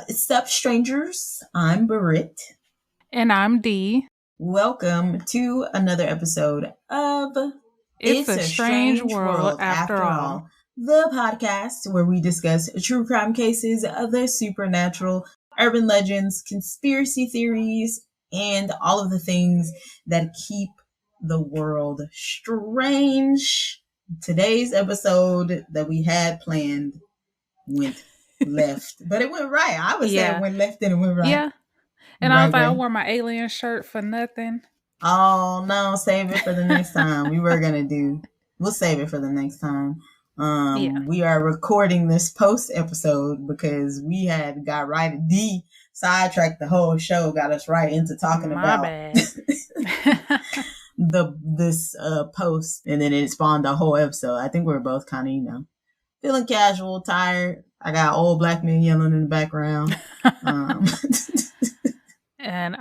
Sup, strangers? I'm Barit. And I'm Dee. Welcome to another episode of It's a Strange World After All. The podcast where we discuss true crime cases, the supernatural, urban legends, conspiracy theories, and all of the things that keep the world strange. Today's episode that we had planned went left, but it went right. I would say it went left and it went right. Yeah. And I was like, I wore my alien shirt for nothing. Oh no, save it for the next time. We'll save it for the next time. We are recording this post episode because we had got right. D sidetracked the whole show, got us right into talking about this post, and then it spawned a whole episode. I think we were both kind of, feeling casual, tired. I got old black men yelling in the background. And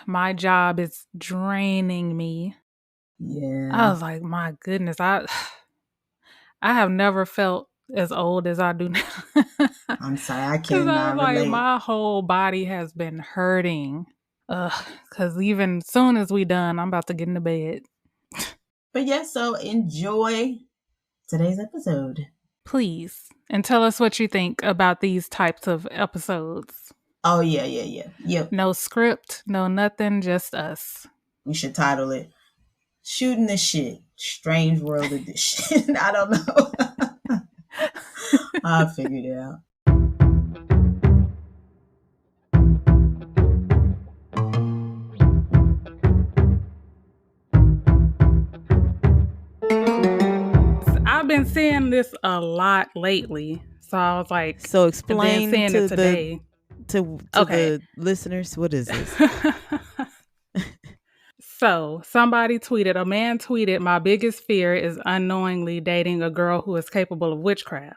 my job is draining me. Yeah. I was like, my goodness, I have never felt as old as I do now. I'm sorry, I cannot relate. Like, my whole body has been hurting. Because even soon as we done, I'm about to get into bed. But yeah, so enjoy today's episode. Please. And tell us what you think about these types of episodes. Oh, yeah. Yep. No script, no nothing, just us. We should title it Shooting the Shit, Strange World Edition. I don't know. I figured it out. I've been seeing this a lot lately. So I was like, so explain to today. The listeners, what is this? So somebody tweeted, a man tweeted, "My biggest fear is unknowingly dating a girl who is capable of witchcraft."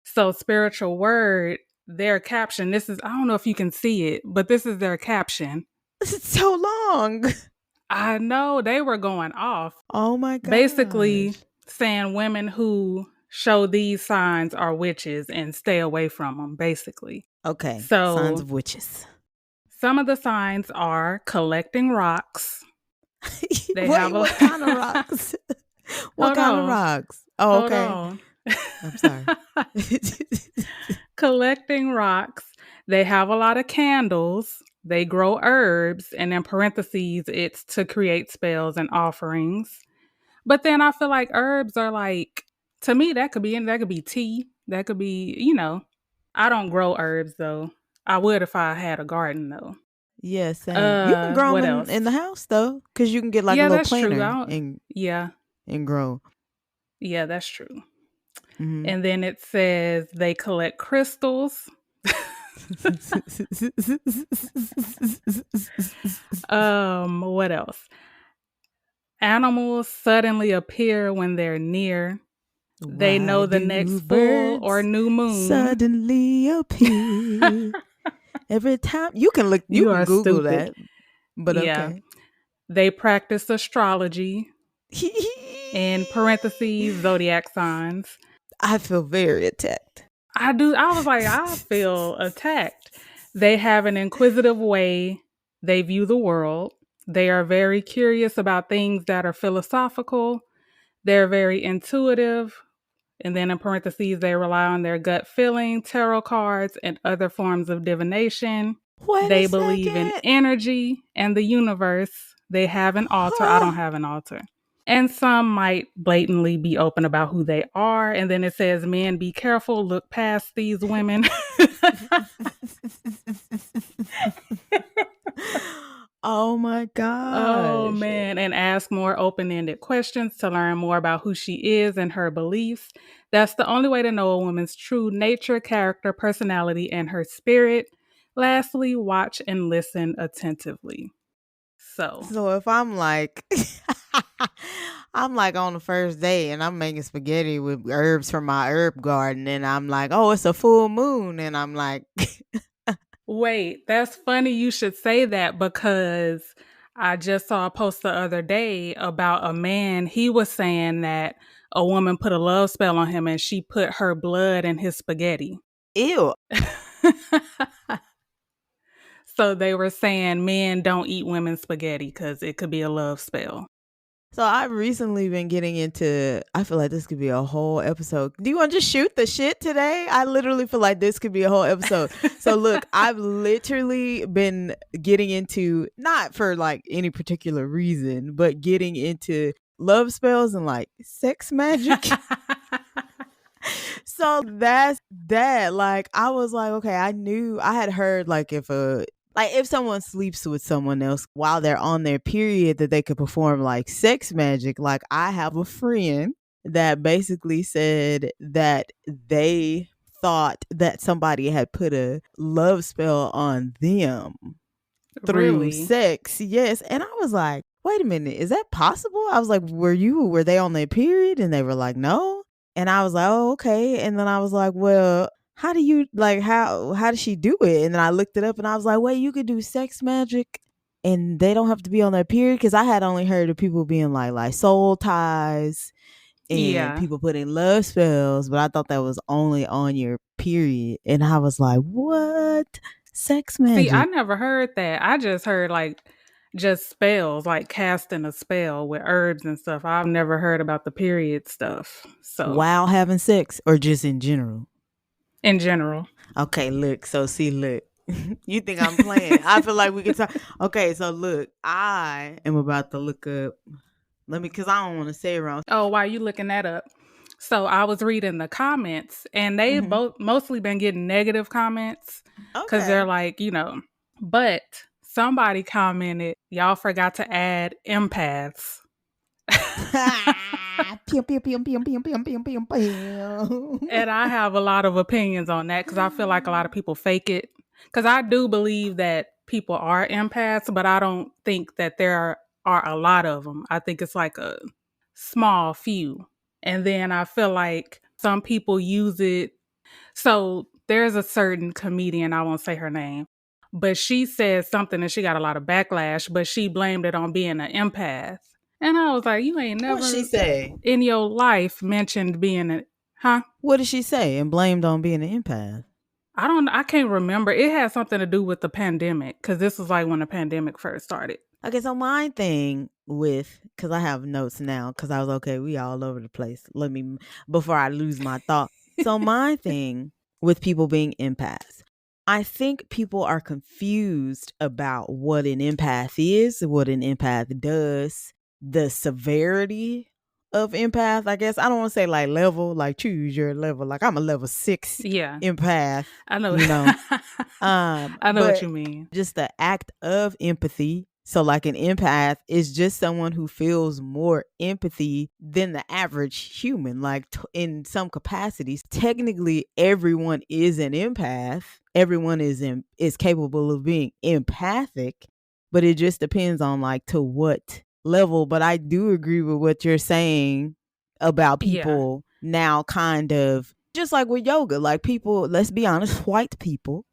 So Spiritual Word, their caption, I don't know if you can see it, but this is their caption. It's so long. I know, they were going off. Oh my God. Basically saying women who show these signs are witches and stay away from them, basically. Okay, so signs of witches. Some of the signs are collecting rocks. What kind of rocks? What kind of rocks? Oh, okay. I'm sorry. Collecting rocks. They have a lot of candles. They grow herbs. And in parentheses, it's to create spells and offerings. But then I feel like herbs are like, to me, that could be tea. That could be, I don't grow herbs though. I would if I had a garden though. Yes, you can grow them in the house though, because you can get like a little planter and grow. Yeah, that's true. Mm-hmm. And then it says they collect crystals. What else? Animals suddenly appear when they're near. They know the next full or new moon suddenly appear. Every time you can Google stupid. That, but yeah. Okay. They practice astrology. In parentheses, zodiac signs. I feel very attacked. I do. I was like, I feel attacked. They have an inquisitive way they view the world. They are very curious about things that are philosophical. They're very intuitive. And then in parentheses, they rely on their gut feeling, tarot cards, and other forms of divination. They believe in energy and the universe. They have an altar. I don't have an altar. And some might blatantly be open about who they are. And then it says, men, be careful. Look past these women. Oh my God. Oh man. And ask more open-ended questions to learn more about who she is and her beliefs. That's the only way to know a woman's true nature, character, personality, and her spirit. Lastly, watch and listen attentively. So if I'm like, I'm like on the first day and I'm making spaghetti with herbs from my herb garden and I'm like, oh, it's a full moon. And I'm like, wait, that's funny you should say that because I just saw a post the other day about a man. He was saying that a woman put a love spell on him and she put her blood in his spaghetti. Ew. So they were saying men don't eat women's spaghetti because it could be a love spell. So I've recently been getting into, I feel like this could be a whole episode. Do you want to just shoot the shit today? I literally feel like this could be a whole episode. So look, I've literally been getting into, not for like any particular reason, but getting into love spells and like sex magic. So that's that. Like, I was like, okay, I knew, I had heard like if someone sleeps with someone else while they're on their period, that they could perform like sex magic. Like, I have a friend that basically said that they thought that somebody had put a love spell on them through Really? sex. Yes. And I was like, wait a minute, is that possible? I was like, were they on their period? And they were like, no. And I was like, oh, okay. And then I was like, well, how do you like how does she do it? And then I looked it up and I was like, wait, you could do sex magic and they don't have to be on their period? Because I had only heard of people being like soul ties and people putting love spells, but I thought that was only on your period. And I was like, what? Sex magic? See, I never heard that. I just heard like just spells, like casting a spell with herbs and stuff. I've never heard about the period stuff. So while having sex or just in general? In general. Okay, look. So see, look. You think I'm playing? I feel like we can talk. Okay, so look, I am about to look up. Because I don't want to say it wrong. Oh, why are you looking that up? So I was reading the comments, and they both mostly been getting negative comments because they're like, but somebody commented, y'all forgot to add empaths. And I have a lot of opinions on that because I feel like a lot of people fake it. Because I do believe that people are empaths, but I don't think that there are a lot of them. I think it's like a small few. And then I feel like some people use it. So there's a certain comedian, I won't say her name, but she said something and she got a lot of backlash, but she blamed it on being an empath. And I was like, you ain't never What'd she say? In your life mentioned being a, huh? What did she say and blamed on being an empath? I can't remember. It had something to do with the pandemic because this was like when the pandemic first started. Okay, so my thing with, because I have notes now, because I was okay, we all over the place. Before I lose my thought. So my thing with people being empaths, I think people are confused about what an empath is, what an empath does, the severity of empath. I guess I don't want to say like level, like choose your level. Like I'm a level 6 empath. I know. I know what you mean. Just the act of empathy. So like an empath is just someone who feels more empathy than the average human. Like in some capacities, technically everyone is an empath. Everyone is capable of being empathic, but it just depends on like to what level. But I do agree with what you're saying about people now kind of just like with yoga. Like people, let's be honest, white people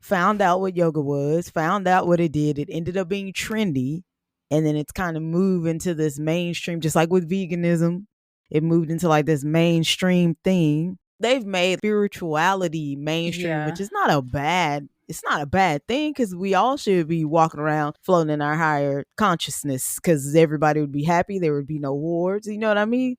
found out what yoga was, found out what it did. It ended up being trendy. And then it's kind of moved into this mainstream, just like with veganism. It moved into like this mainstream thing. They've made spirituality mainstream, which is not a bad thing because we all should be walking around floating in our higher consciousness because everybody would be happy. There would be no wars. You know what I mean?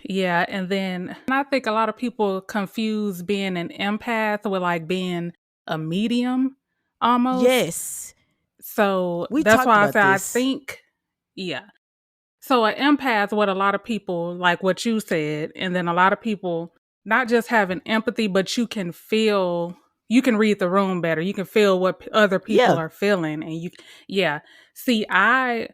Yeah. And I think a lot of people confuse being an empath with like being a medium almost. Yes. So that's why I say I think, So an empath, what a lot of people, like what you said, and then a lot of people not just having empathy, but you can read the room better. You can feel what other people are feeling. And see, I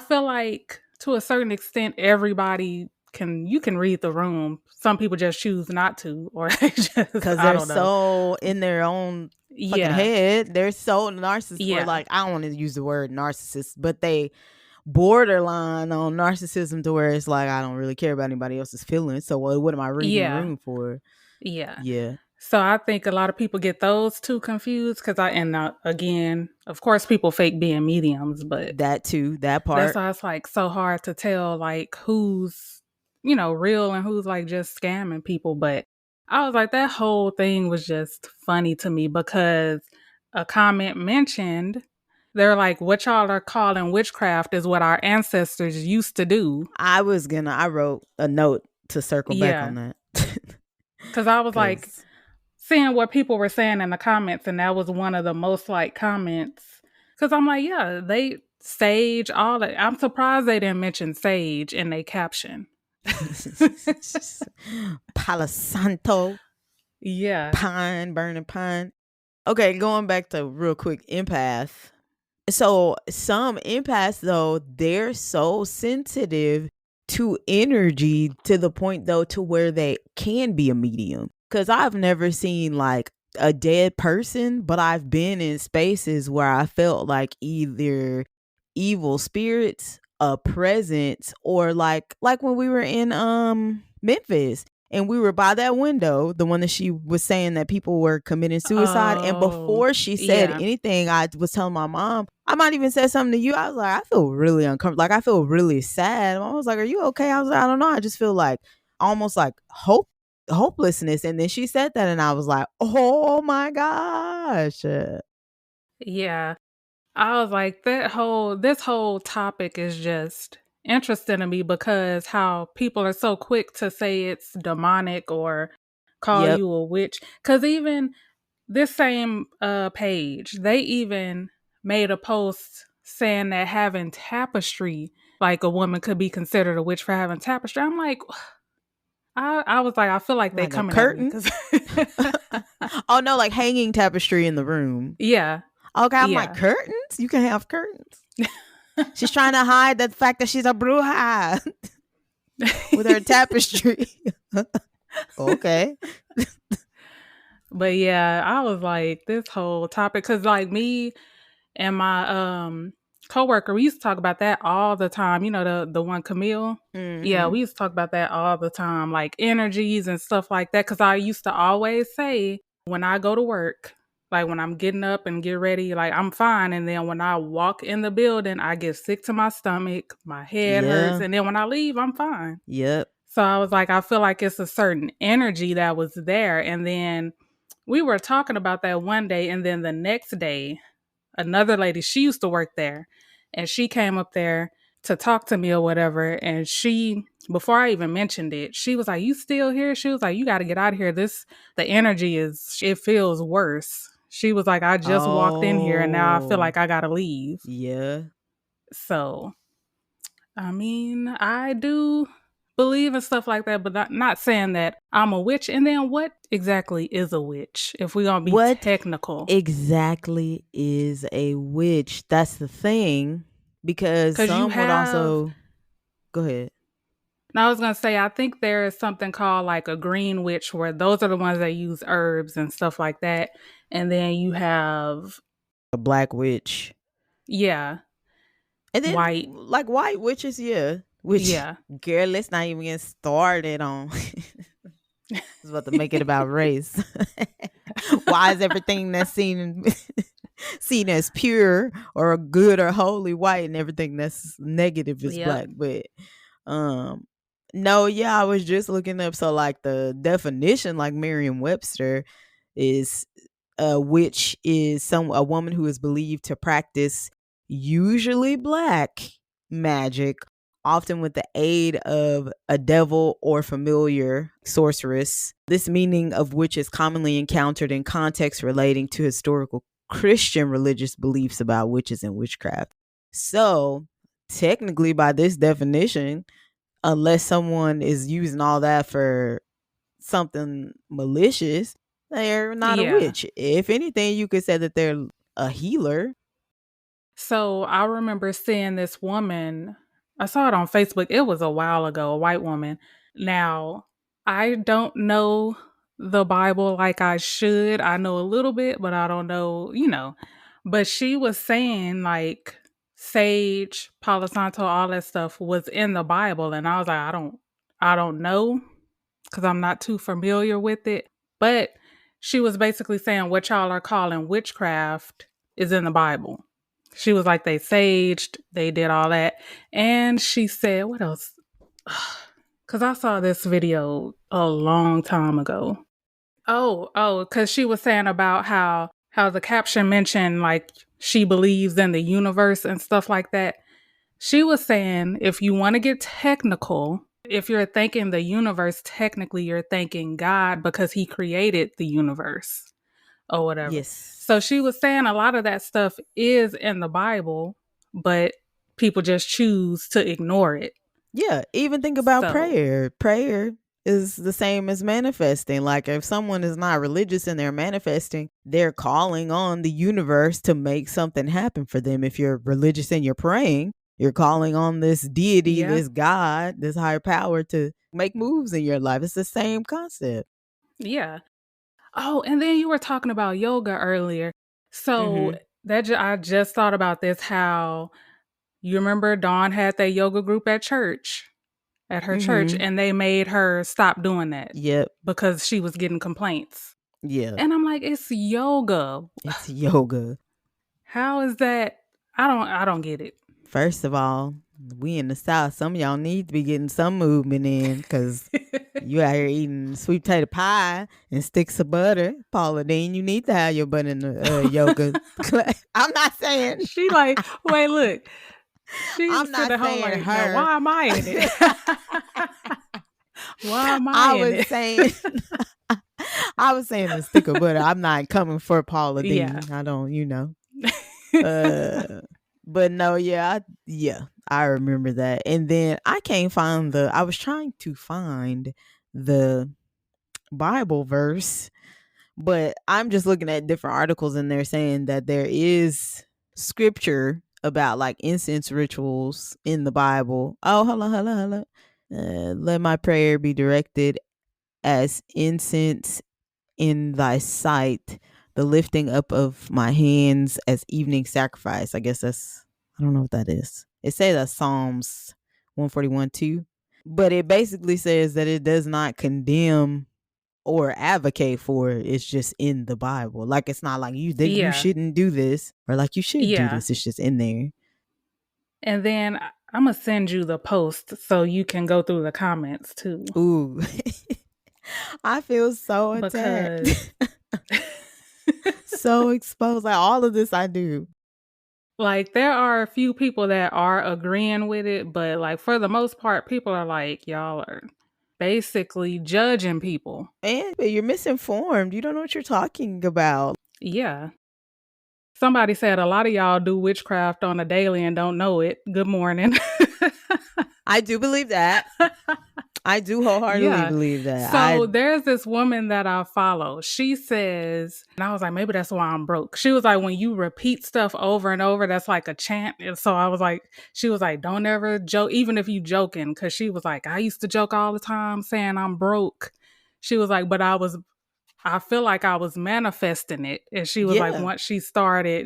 feel like to a certain extent, everybody you can read the room. Some people just choose not to, or because they're so in their own fucking head. They're so narcissistic. Or like, I don't want to use the word narcissist, but they borderline on narcissism to where it's like, I don't really care about anybody else's feelings. So what am I reading the room for? Yeah. So I think a lot of people get those two confused because again, of course, people fake being mediums, but that too, that part. That's why it's like so hard to tell like who's real and who's like just scamming people. But I was like, that whole thing was just funny to me because a comment mentioned, they're like, what y'all are calling witchcraft is what our ancestors used to do. I wrote a note to circle back on that. Because I was like, seeing what people were saying in the comments, and that was one of the most like comments. Because I'm like, yeah, they sage, all that. I'm surprised they didn't mention sage in their caption. Palo Santo. Yeah. Pine, burning pine. Okay, going back to real quick, empath. So some empaths, though, they're so sensitive to energy to the point, though, to where they can be a medium. Because I've never seen like a dead person, but I've been in spaces where I felt like either evil spirits, a presence, or like when we were in Memphis. And we were by that window, the one that she was saying that people were committing suicide. And before she said anything, I was telling my mom, I might even said something to you. I was like, I feel really uncomfortable. Like, I feel really sad. I was like, are you okay? I was like, I don't know. I just feel like almost like hopelessness. And then she said that and I was like, oh my gosh. Yeah. I was like, this whole topic is just interesting to me because how people are so quick to say it's demonic or call you a witch. Because even this same page, they even made a post saying that having tapestry, like a woman could be considered a witch for having tapestry. I'm like, I was like, I feel like they coming curtain. At me oh no, like hanging tapestry in the room. Yeah. Okay, I'm like, curtains? You can have curtains. She's trying to hide the fact that she's a bruja with her tapestry. Okay. But yeah, I was like, this whole topic, because like me and my coworker, we used to talk about that all the time. You know, the one Camille. Mm-hmm. Yeah, we used to talk about that all the time, like energies and stuff like that. Because I used to always say when I go to work, like when I'm getting up and get ready, like I'm fine. And then when I walk in the building, I get sick to my stomach, my head hurts. And then when I leave, I'm fine. Yep. So I was like, I feel like it's a certain energy that was there. And then we were talking about that one day. And then the next day, another lady, she used to work there. And she came up there to talk to me or whatever. And she, before I even mentioned it, she was like, you still here? She was like, you got to get out of here. The energy it feels worse. She was like, I just walked in here and now I feel like I got to leave. Yeah. So, I mean, I do believe in stuff like that, but not saying that I'm a witch. And then what exactly is a witch? If we're going to be technical. Exactly is a witch? That's the thing. Because some would also... Go ahead. I was going to say, I think there is something called like a green witch where those are the ones that use herbs and stuff like that. And then you have... a black witch. Yeah. And then white witches, yeah. Which, girl, let's not even get started on. I was about to make it about race. Why is everything that's seen as pure or good or holy white and everything that's negative is black? But no, I was just looking up. So like the definition, like Merriam-Webster, is a witch is a woman who is believed to practice usually black magic, often with the aid of a devil or familiar sorceress. This meaning of which is commonly encountered in contexts relating to historical Christian religious beliefs about witches and witchcraft. So, technically, by this definition, unless someone is using all that for something malicious, they're not a witch. If anything, you could say that they're a healer. So I remember seeing this woman, I saw it on Facebook. It was a while ago, a white woman. Now, I don't know the Bible like I should. I know a little bit, but I don't know, But she was saying like sage, Palo Santo, all that stuff was in the Bible. And I was like, I don't know because I'm not too familiar with it. But she was basically saying what y'all are calling witchcraft is in the Bible. She was like, they saged, they did all that. And she said, what else? Because I saw this video a long time ago. Oh, because she was saying about how how the caption mentioned like she believes in the universe and stuff like that. She was saying if you want to get technical, if you're thanking the universe, technically you're thanking God because he created the universe or whatever. Yes. So she was saying a lot of that stuff is in the Bible, but people just choose to ignore it. Yeah, even think about So- prayer. Prayer is the same as manifesting. Like if someone is not religious and they're manifesting, they're calling on the universe to make something happen for them. If you're religious and you're praying, you're calling on this deity, Yeah. this God, this higher power to make moves in your life. It's the same concept. Yeah. Oh, and then you were talking about yoga earlier. So I just thought about this, how you remember Dawn had that yoga group at church, at her church, and they made her stop doing that Yep. because she was getting complaints. Yeah. And I'm like, it's yoga. It's yoga. How is that? I don't get it. First of all, we in the South. Some of y'all need to be getting some movement in because you out here eating sweet potato pie and sticks of butter. Paula Deen, you need to have your butt in the yoga class. I'm not saying. She like, wait, look. She's I'm not sitting at home saying like, now, her. why am I in it? Why am I in it? I was saying the stick of butter. I'm not coming for Paula Deen. Yeah. I don't, but no, I remember that. And then I can't find I was trying to find the Bible verse, but I'm just looking at different articles and they're saying that there is scripture about like incense rituals in the Bible. Oh, hello. Let my prayer be directed as incense in thy sight, the lifting up of my hands as evening sacrifice. I guess I don't know what that is. It says that Psalms 141:2, but it basically says that it does not condemn or advocate for it. It's just in the Bible. Like it's not like you shouldn't do this or like you should do this. It's just in there. And then I'm going to send you the post so you can go through the comments too. Ooh. I feel so attacked. So exposed. Like all of this I do. Like there are a few people that are agreeing with it, but like for the most part, people are like, y'all are basically judging people. And you're misinformed. You don't know what you're talking about. Yeah. Somebody said a lot of y'all do witchcraft on a daily and don't know it. Good morning. I do believe that. I do wholeheartedly believe that. So there's this woman that I follow. She says, and I was like, maybe that's why I'm broke. She was like, when you repeat stuff over and over, that's like a chant. And so I was like, she was like, don't ever joke, even if you joking. Cause she was like, I used to joke all the time saying I'm broke. She was like, but I feel like I was manifesting it. And she was like, once she started,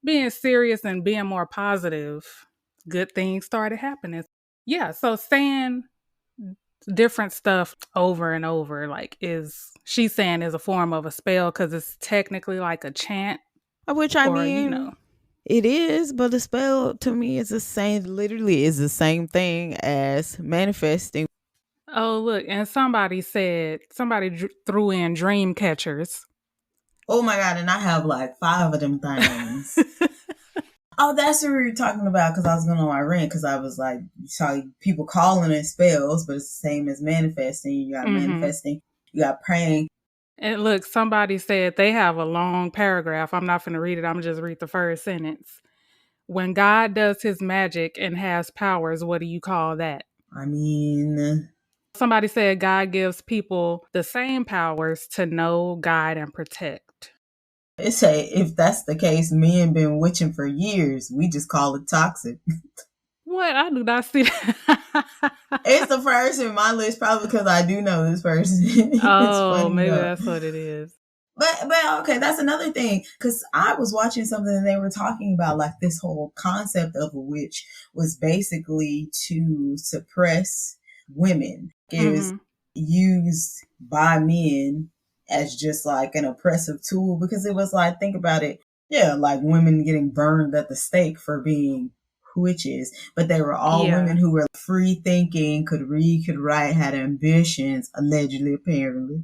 being serious and being more positive, good things started happening. Yeah. So saying different stuff over and over, like she's saying is a form of a spell because it's technically like a chant. Which I mean, it is, but a spell to me is literally is the same thing as manifesting. Oh, look, and somebody threw in dream catchers. Oh my God, and I have like 5 of them things. Oh, that's what we were talking about because I was going on my rant because I was like, you saw people calling it spells, but it's the same as manifesting. You got manifesting, you got praying. And look, somebody said they have a long paragraph. I'm not going to read it. I'm just read the first sentence. When God does his magic and has powers, what do you call that? I mean, somebody said God gives people the same powers to know, guide, and protect. It say if that's the case, men been witching for years. We just call it toxic. What? I do not see that. It's the first in my list, probably because I do know this person. Oh, maybe that's what it is. But okay, that's another thing. Because I was watching something and they were talking about like this whole concept of a witch was basically to suppress women. It was used by men as just like an oppressive tool because it was like, think about it. Yeah, like women getting burned at the stake for being witches, but they were all women who were free thinking, could read, could write, had ambitions, allegedly, apparently.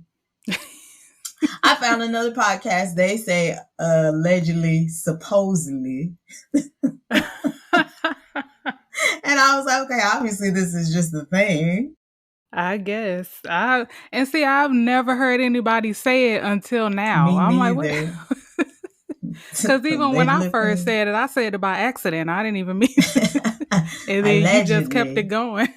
I found another podcast. They say allegedly, supposedly. And I was like, okay, obviously this is just the thing. I guess. I've never heard anybody say it until now. Me I'm like, what? neither. Because even when I Allegedly first apparently. said it, I said it by accident. I didn't even mean it. And then you just kept it going.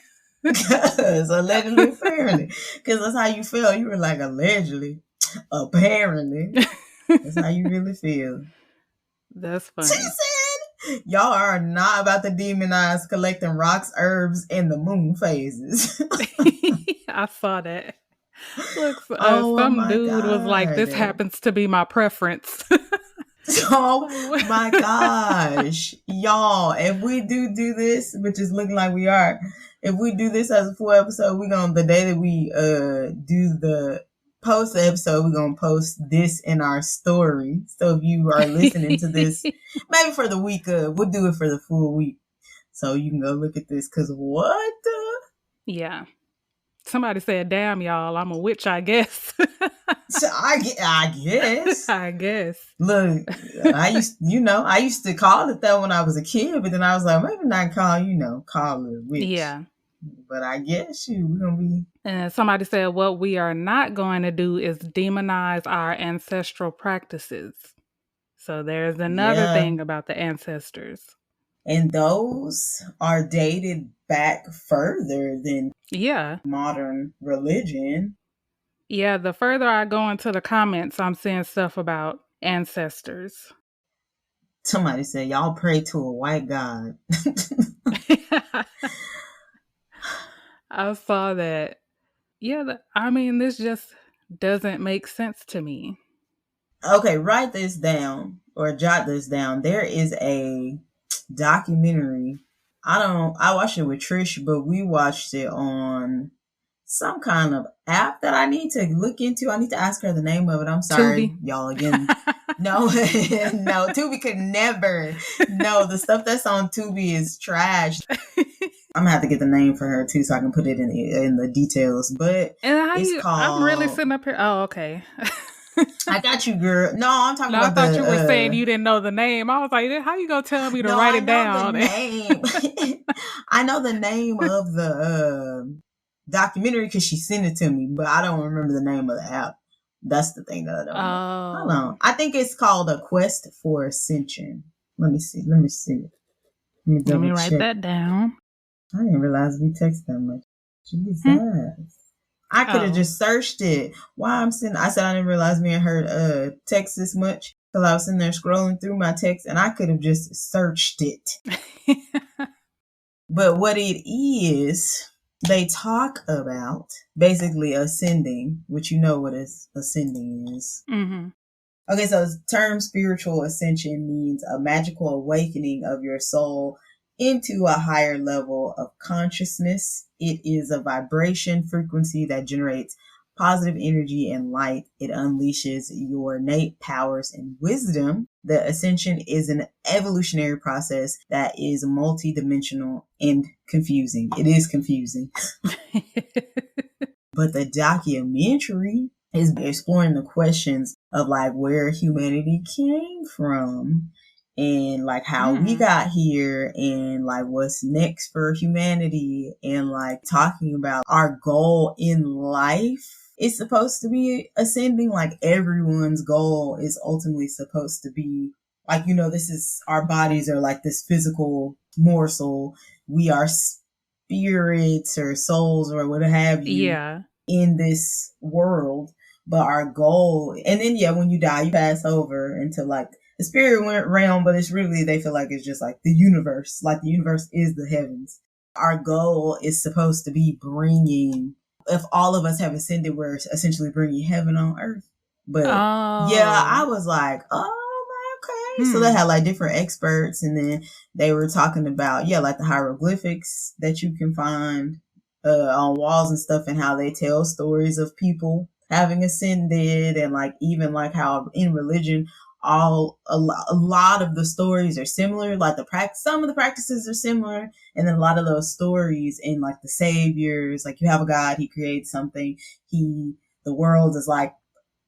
Because allegedly apparently. Because that's how you feel. You were like, allegedly. Apparently. That's how you really feel. That's funny. She said, y'all are not about to demonize collecting rocks, herbs, and the moon phases. I saw that. Look, Oh some my dude was like, this God. happens to be my preference. Oh my gosh. Y'all, if we do this, which is looking like we are, if we do this as a full episode, we're going to, the day that we do the post episode, we're going to post this in our story. So if you are listening to this, maybe for the week, we'll do it for the full week. So you can go look at this, because what the? Yeah. Somebody said, damn, y'all, I'm a witch, I guess. So I guess. I guess. Look, I used to call it that when I was a kid, but then I was like, maybe not call it a witch. Yeah. But I guess we're going to be. And somebody said, what we are not going to do is demonize our ancestral practices. So there's another thing about the ancestors. And those are dated back further than modern religion. Yeah, the further I go into the comments, I'm seeing stuff about ancestors. Somebody said, y'all pray to a white god. I saw that. Yeah, this just doesn't make sense to me. Okay, write this down or jot this down. There is a documentary. I watched it with Trish, but we watched it on some kind of app that I need to look into. I need to ask her the name of it. I'm sorry, y'all, again. No, Tubi could never. No, the stuff that's on Tubi is trash. I'm gonna have to get the name for her too, so I can put it in the details. But it's called. I'm really sitting up here. Oh, okay. I got you, girl. No, I'm talking about. I thought you were saying you didn't know the name. I was like, how you gonna tell me to write it down? The name. I know the name of the documentary because she sent it to me, but I don't remember the name of the app. That's the thing that I don't know. Hold on. I think it's called A Quest for Ascension. Let me see. Let me write that down. I didn't realize we text that much. Jesus. I could have just searched it. I said I didn't realize me and her text this much, because I was sitting there scrolling through my text, and I could have just searched it. But what it is, they talk about basically ascending, which you know what ascending is. Mm-hmm. Okay, so the term spiritual ascension means a magical awakening of your soul into a higher level of consciousness. It is a vibration frequency that generates positive energy and light. It unleashes your innate powers and wisdom. The ascension is an evolutionary process that is multidimensional and confusing. It is confusing. But the documentary is exploring the questions of where humanity came from, and how we got here, and what's next for humanity, and talking about our goal in life. It's supposed to be ascending. Everyone's goal is ultimately supposed to be this is, our bodies are this physical morsel. We are spirits or souls or what have you in this world. But our goal, and then when you die, you pass over into the spirit realm, but it's really, they feel like it's just the universe. The universe is the heavens. Our goal is supposed to be bringing, if all of us have ascended, we're essentially bringing heaven on earth. But I was like, okay. So they had different experts, and then they were talking about, the hieroglyphics that you can find on walls and stuff, and how they tell stories of people having ascended, and even how in religion, a lot of the stories are similar. Some of the practices are similar, and then a lot of those stories in the saviors, you have a God, he creates something, the world is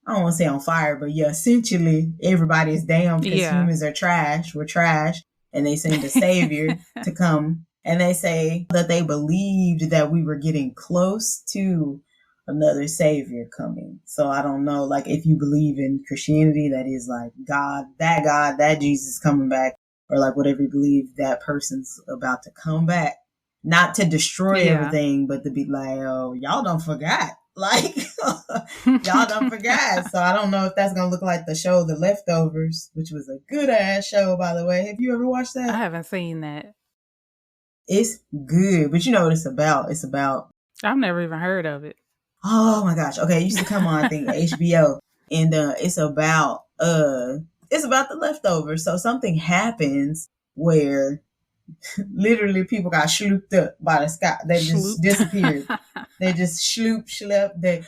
I don't want to say on fire, but yeah, essentially everybody is damned because Yeah. humans are trash. We're trash. And they send a savior to come. And they say that they believed that we were getting close to another savior coming. So I don't know, like if you believe in Christianity, that is like God, that Jesus coming back, or like whatever you believe, that person's about to come back. Not to destroy Yeah. everything, but to be like, oh, y'all don't forgot. Like, y'all don't forgot. So I don't know if that's going to look like the show The Leftovers, which was a good ass show, by the way. Have you ever watched that? I haven't seen that. It's good, but you know what it's about. It's about, I've never even heard of it. oh my gosh. Okay, it used to come on, I think, HBO. And it's about the leftovers. So something happens where literally people got slooped up by the sky. They just disappeared. They just schlepped.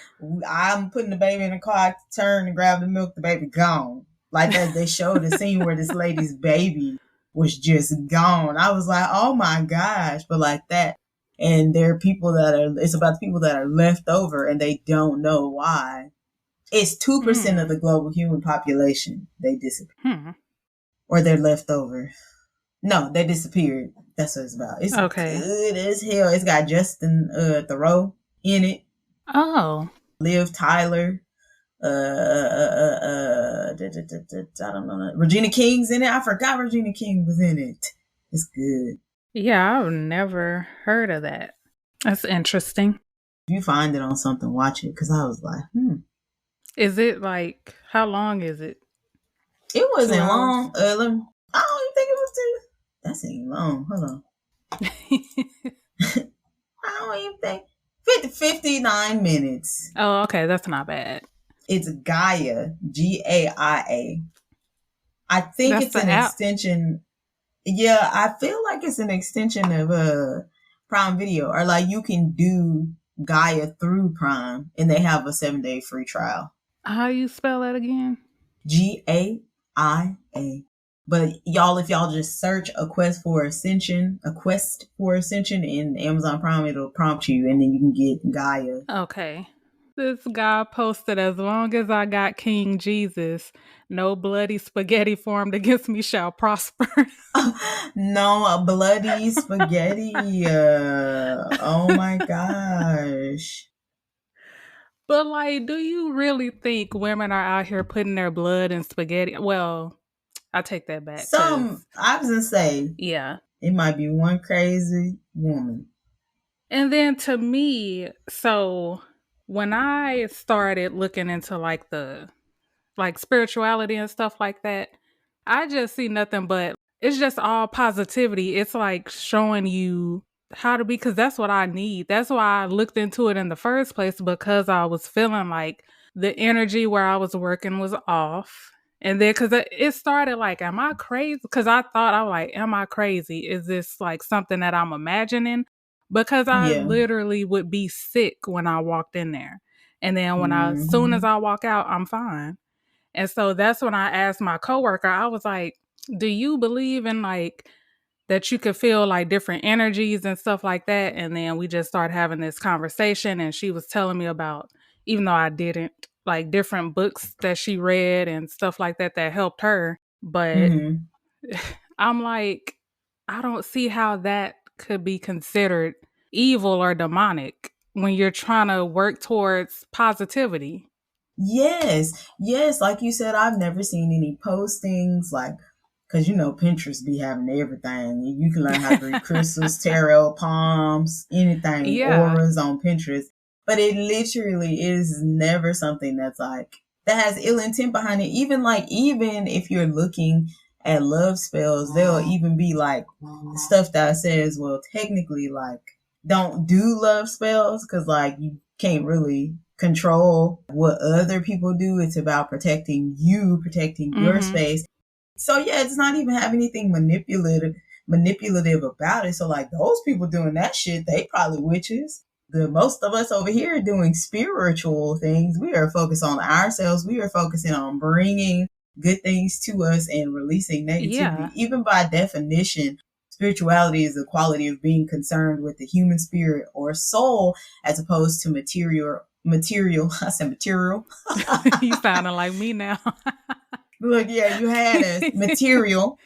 I'm putting the baby in the car, I turn and grab the milk, the baby gone. Like that, they showed a scene where this lady's baby was just gone. I was like, oh my gosh. But like that. And there are people it's about the people that are left over and they don't know why. It's 2% of the global human population. They disappear. Or they're left over. No, they disappeared. That's what it's about. It's okay. Good as hell. It's got Justin Theroux in it. Oh. Liv Tyler. I don't know. Regina King's in it. I forgot Regina King was in it. It's good. Yeah, I've never heard of that. That's interesting. If you find it on something, watch it. Because I was like, Is it like, how long is it? It wasn't long. I don't even think it was too. That's ain't long. Hold on. I don't even think. 59 minutes. Oh, okay. That's not bad. It's Gaia, Gaia. I think it's an extension. Yeah, I feel like it's an extension of Prime Video, or like you can do Gaia through Prime, and they have a 7-day free trial. How you spell that again? Gaia. But y'all, if y'all just search a quest for ascension in Amazon Prime, it'll prompt you, and then you can get Gaia. Okay. This guy posted, as long as I got King Jesus, no bloody spaghetti formed against me shall prosper. No bloody spaghetti. Oh my gosh. But like, do you really think women are out here putting their blood in spaghetti? Well, I take that back. I was gonna say, yeah, it might be one crazy woman. And then to me, so when I started looking into like the spirituality and stuff like that, I just see nothing but it's just all positivity. It's like showing you how to be, because that's what I need. That's why I looked into it in the first place, because I was feeling like the energy where I was working was off. And then because it started like, am I crazy? Because I thought, I was like, am I crazy? Is this like something that I'm imagining? Because I literally would be sick when I walked in there. And then as soon as I walk out, I'm fine. And so that's when I asked my coworker, I was like, do you believe in like that you could feel like different energies and stuff like that? And then we just started having this conversation, and she was telling me about, even though I didn't, like different books that she read and stuff like that helped her. But I'm like, I don't see how that could be considered evil or demonic when you're trying to work towards positivity. Yes. Like you said, I've never seen any postings like, because you know Pinterest be having everything. You can learn how to read crystals, tarot, palms, anything, auras on Pinterest. But it literally is never something that's like, that has ill intent behind it. Even if you're looking at love spells, there'll even be like stuff that says, well, technically, like, don't do love spells, because like you can't really control what other people do. It's about protecting your space. So yeah, it's not even have anything manipulative about it. So like those people doing that shit, they probably witches. The most of us over here doing spiritual things, we are focused on ourselves. We are focusing on bringing good things to us and releasing negativity. Yeah. Even by definition, spirituality is the quality of being concerned with the human spirit or soul as opposed to material. I said material. You sounding like me now. Look, yeah, you had a material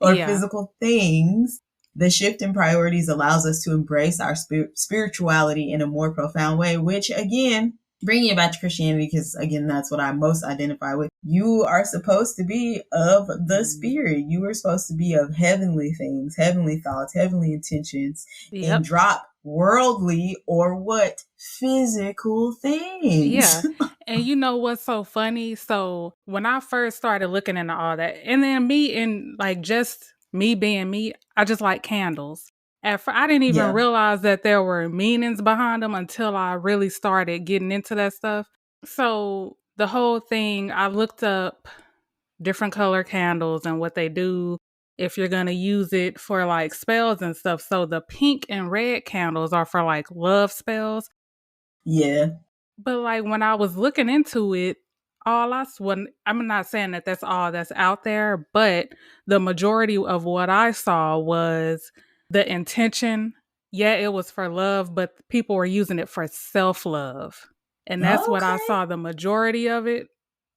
or Yeah. physical things. The shift in priorities allows us to embrace our spirituality in a more profound way, which again, bringing it back to Christianity, because again, that's what I most identify with. You are supposed to be of the spirit. You are supposed to be of heavenly things, heavenly thoughts, heavenly intentions, Yep. and drop worldly or what? Physical things. Yeah. And you know what's so funny? So when I first started looking into all that, and then me and like just me being me, I just like candles. I didn't even Yeah. realize that there were meanings behind them until I really started getting into that stuff. So the whole thing, I looked up different color candles and what they do if you're going to use it for like spells and stuff. So the pink and red candles are for like love spells. Yeah. But like when I was looking into it, I'm not saying that that's all that's out there, but the majority of what I saw was the intention. Yeah, it was for love, but people were using it for self-love. And that's what I Okay. saw the majority of it.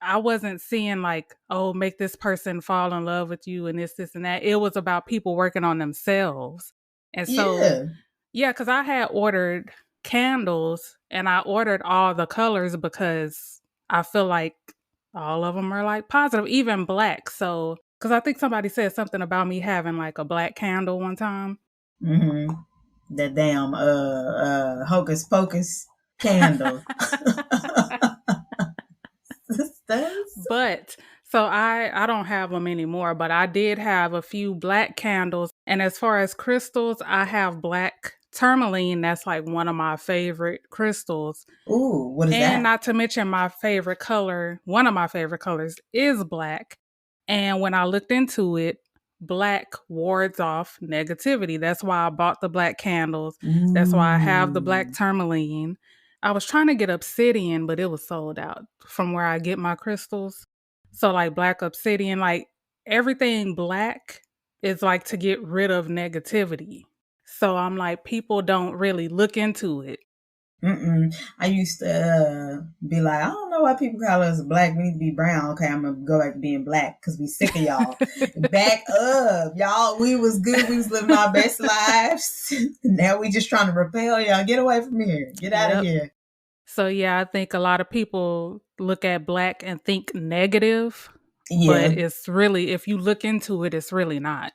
I wasn't seeing like, oh, make this person fall in love with you and this, and that. It was about people working on themselves. And so, yeah, because I had ordered candles and I ordered all the colors because I feel like all of them are like positive, even black. So, because I think somebody said something about me having like a black candle one time. Mm-hmm. The damn hocus pocus candle. But so I don't have them anymore, but I did have a few black candles. And as far as crystals, I have black tourmaline. That's like one of my favorite crystals. Ooh, what is that? And not to mention my favorite color, one of my favorite colors is black. And when I looked into it, black wards off negativity. That's why I bought the black candles. Ooh. That's why I have the black tourmaline. I was trying to get obsidian, but it was sold out from where I get my crystals. So like black obsidian, like everything black is like to get rid of negativity. So I'm like, people don't really look into it. I used to be like, I don't know why people call us black. We need to be brown. Okay, I'm gonna go back to being black because we sick of y'all. Back up, y'all. We was good. We was living our best lives. Now we just trying to repel y'all. Get away from here. Get out of here. So yeah, I think a lot of people look at black and think negative, Yeah. but it's really, if you look into it, it's really not.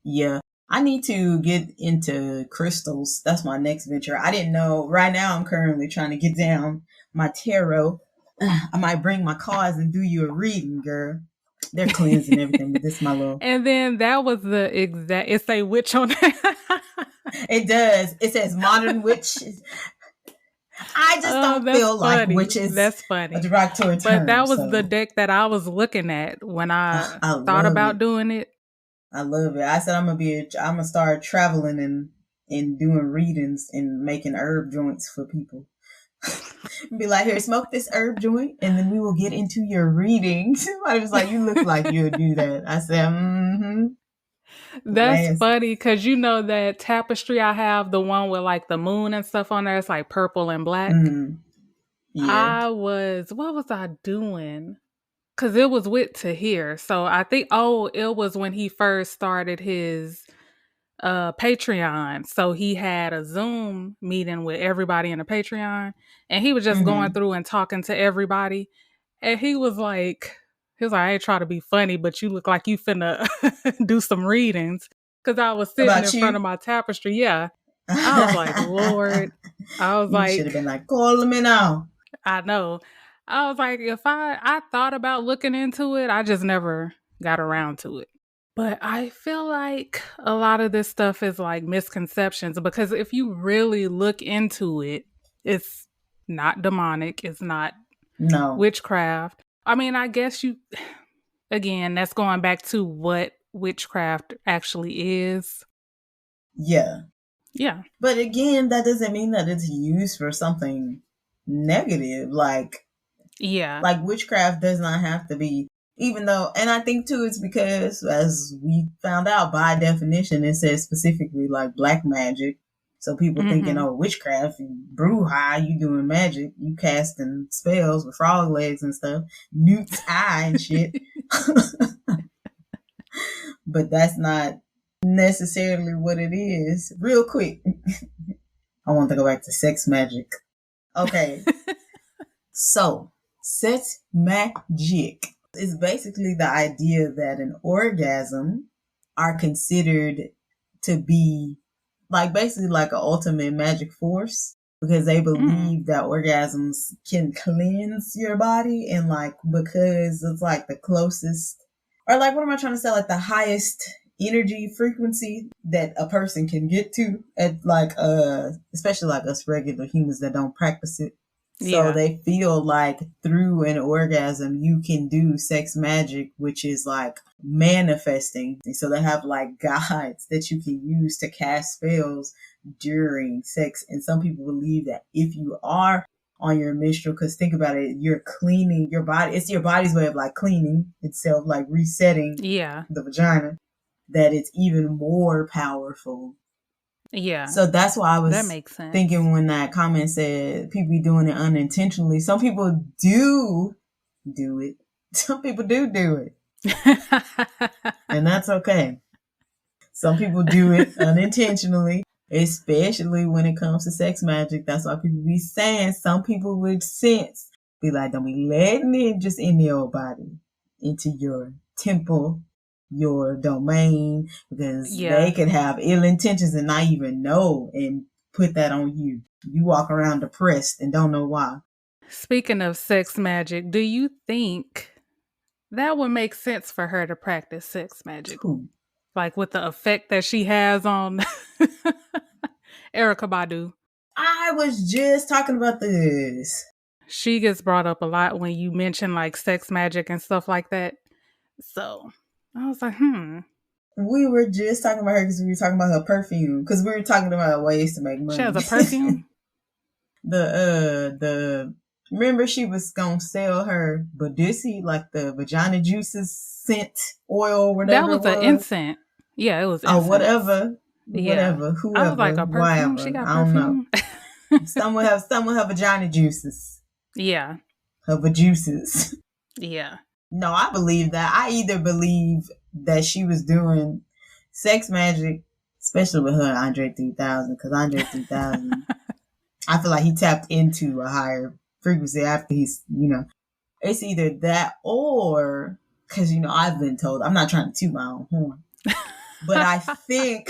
Yeah. I need to get into crystals. That's my next venture. I didn't know. Right now, I'm currently trying to get down my tarot. I might bring my cards and do you a reading, girl. They're cleansing everything, but this is my little. And then that was the exact. It say witch on it. It does. It says modern witch. I just don't feel like witches. That's funny. A derogatory term. But that was the deck that I was looking at when I thought about doing it. I love it. I said I'm gonna start traveling and doing readings and making herb joints for people. Be like, here, smoke this herb joint, and then we will get into your readings. I was like, you look like you would do that. I said, mm-hmm. That's funny because you know that tapestry I have, the one with like the moon and stuff on there, it's like purple and black. Mm-hmm. Yeah. What was I doing? Because it was with Tahir. So I think, it was when he first started his Patreon. So he had a Zoom meeting with everybody in the Patreon. And he was just going through and talking to everybody. And he was like, I ain't trying to be funny, but you look like you finna do some readings. Because I was sitting in front of my tapestry. Yeah. I was like, Lord. I was you should have been like, call me now. I know. I was like, if I thought about looking into it, I just never got around to it. But I feel like a lot of this stuff is like misconceptions because if you really look into it, it's not demonic. It's not witchcraft. I mean, I guess again, that's going back to what witchcraft actually is. Yeah. Yeah. But again, that doesn't mean that it's used for something negative. Like witchcraft does not have to be, even though, and I think too, it's because as we found out by definition, it says specifically like black magic. So people thinking, oh, witchcraft, brew high, you doing magic, you casting spells with frog legs and stuff, Newt's eye and shit. But that's not necessarily what it is. Real quick, I want to go back to sex magic. Okay. So, sex magic is basically the idea that an orgasm are considered to be like basically like an ultimate magic force, because they believe that orgasms can cleanse your body, and like because it's like the closest, or like, what am I trying to say, like the highest energy frequency that a person can get to at like especially like us regular humans that don't practice it. So they feel like through an orgasm, you can do sex magic, which is like manifesting. So they have like guides that you can use to cast spells during sex. And some people believe that if you are on your menstrual, because think about it, you're cleaning your body. It's your body's way of like cleaning itself, like resetting the vagina, that it's even more powerful. Yeah. So that's why I was thinking when that comment said people be doing it unintentionally. Some people do it. Some people do it. And that's okay. Some people do it unintentionally, especially when it comes to sex magic. That's why people be saying, some people with sense be like, don't be letting it just in your body, into your temple, your domain, because they could have ill intentions and not even know and put that on you. You walk around depressed and don't know why. Speaking of sex magic, do you think that would make sense for her to practice sex magic? Who? Like with the effect that she has on Erykah Badu. I was just talking about this. She gets brought up a lot when you mention like sex magic and stuff like that. So I was like, We were just talking about her because we were talking about her perfume. Because we were talking about ways to make money. She has a perfume? Remember she was going to sell her Badissi, like the vagina juices scent oil, whatever. That was an incense. Yeah, it was incense. Oh, whatever. Whoever. I was like, a perfume? Whatever. She got I perfume? don't know. Some will have vagina juices. Yeah. Her vajuices. Yeah. No, I believe that. I either believe that she was doing sex magic, especially with her and Andre 3000, because Andre 3000, I feel like he tapped into a higher frequency after he's, it's either that or, because, I've been told, I'm not trying to toot my own horn, but I think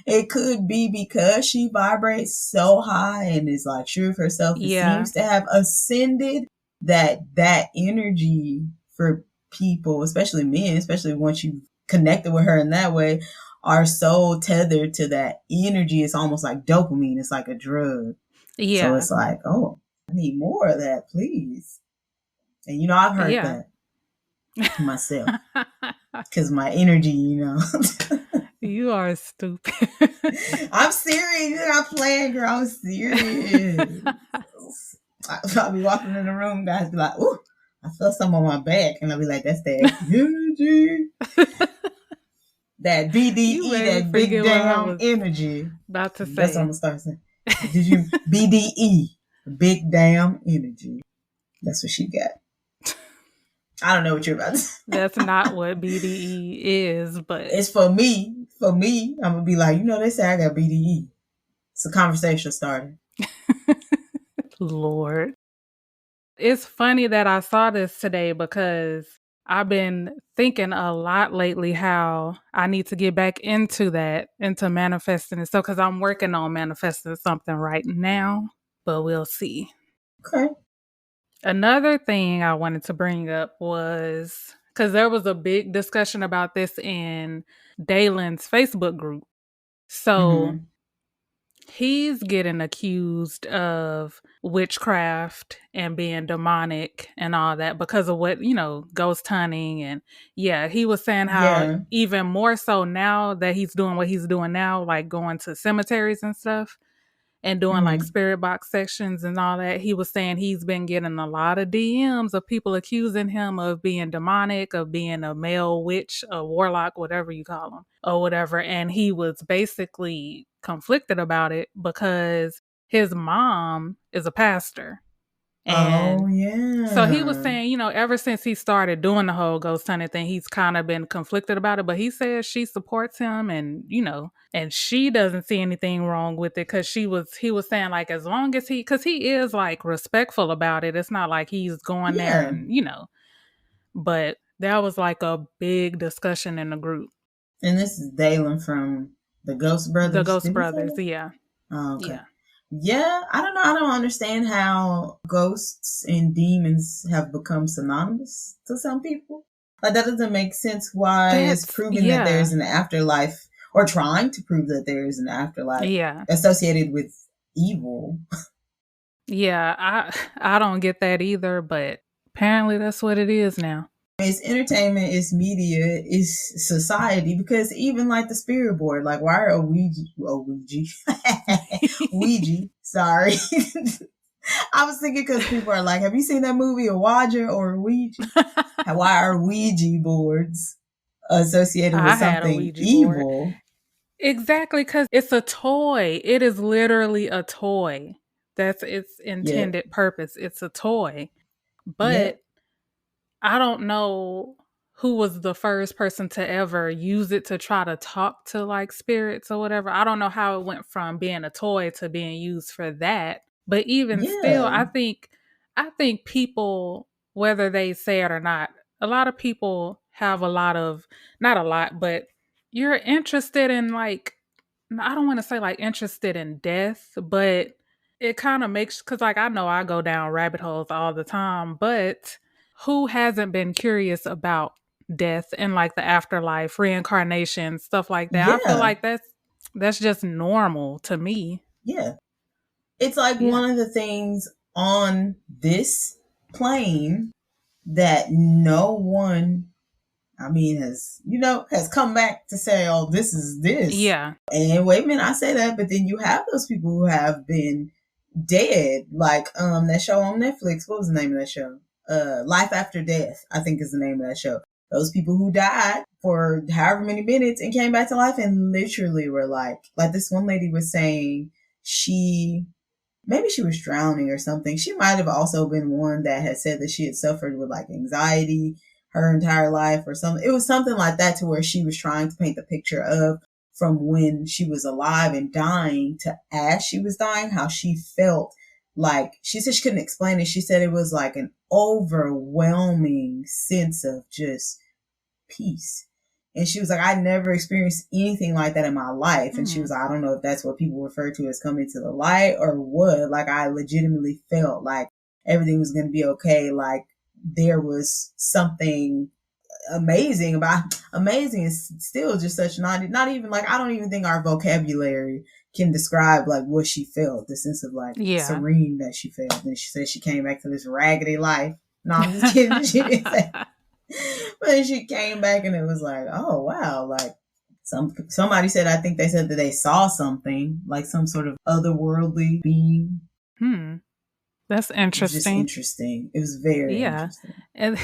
it could be because she vibrates so high and is like sure of herself, it seems to have ascended, that energy for people, especially men, especially once you connected with her in that way, are so tethered to that energy. It's almost like dopamine. It's like a drug. Yeah. So it's like, oh, I need more of that, please. And I've heard that myself, because my energy, You are stupid. I'm serious. You're not playing, girl. I'm serious. I'll be walking in the room, guys be like, ooh, I feel something on my back. And I'll be like, that's that energy. That BDE, that big damn energy. About to say. That's what I'm going to start saying. Did you BDE, big damn energy. That's what she got. I don't know what you're about to say. That's not what BDE is, but it's for me. For me, I'm going to be like, they say I got BDE. It's a conversation starter. Lord. It's funny that I saw this today because I've been thinking a lot lately how I need to get back into manifesting and stuff, because I'm working on manifesting something right now, but we'll see. Okay. Another thing I wanted to bring up was, because there was a big discussion about this in Dalen's Facebook group. So he's getting accused of witchcraft and being demonic and all that because of what, ghost hunting. And he was saying how even more so now that he's doing what he's doing now, like going to cemeteries and stuff and doing like spirit box sections and all that. He was saying he's been getting a lot of DMs of people accusing him of being demonic, of being a male witch, a warlock, whatever you call them or whatever. And he was basically conflicted about it because his mom is a pastor. Oh, And yeah. so he was saying, you know, ever since he started doing the whole ghost hunting thing, he's kind of been conflicted about it. But he says she supports him, and you know, and she doesn't see anything wrong with it because he was saying like as long as because he is like respectful about it. It's not like he's going there Yeah. and you know. But that was like a big discussion in the group. And this is Dalen from the Ghost Brothers. The Ghost Did he say Brothers, that? yeah. Oh, okay. Yeah. Yeah, I don't know. I don't understand how ghosts and demons have become synonymous to some people. Like, that doesn't make sense why it's proven that there's an afterlife, or trying to prove that there is an afterlife associated with evil. Yeah, I don't get that either, but apparently that's what it is now. It's entertainment, it's media, it's society, because even like the spirit board, like why are Ouija, sorry. I was thinking because people are like, have you seen that movie, Ouija or Ouija? Why are Ouija boards associated with something evil? Board. Exactly, because it's a toy. It is literally a toy. That's its intended purpose. It's a toy. But I don't know who was the first person to ever use it to try to talk to like spirits or whatever. I don't know how it went from being a toy to being used for that. But even still, I think people, whether they say it or not, a lot of people have not a lot, but you're interested in like, I don't want to say like interested in death, but it kind of makes, because like I know I go down rabbit holes all the time, but who hasn't been curious about death and like the afterlife, reincarnation, stuff like that? I feel like that's just normal to me. Yeah. It's like one of the things on this plane that no one, has come back to say, oh, this is this. Yeah. And wait a minute, I say that, but then you have those people who have been dead, like that show on Netflix. What was the name of that show? Life After Death, I think is the name of that show. Those people who died for however many minutes and came back to life and literally were like this one lady was saying maybe she was drowning or something. She might have also been one that had said that she had suffered with like anxiety her entire life or something. It was something like that, to where she was trying to paint the picture of from when she was alive and dying to as she was dying, how she felt. Like, she said she couldn't explain it. She said it was like an overwhelming sense of just peace. And she was like, I never experienced anything like that in my life. And she was like, I don't know if that's what people refer to as coming to the light or what. Like, I legitimately felt like everything was going to be okay. Like, there was something amazing about. Amazing is still just such not even like, I don't even think our vocabulary can describe like what she felt, the sense of like serene that she felt. And she said she came back to this raggedy life. No, I'm just kidding. She didn't say. But she came back and it was like, oh wow, like somebody said, I think they said that they saw something, like some sort of otherworldly being. That's interesting. Just interesting. It was very interesting. And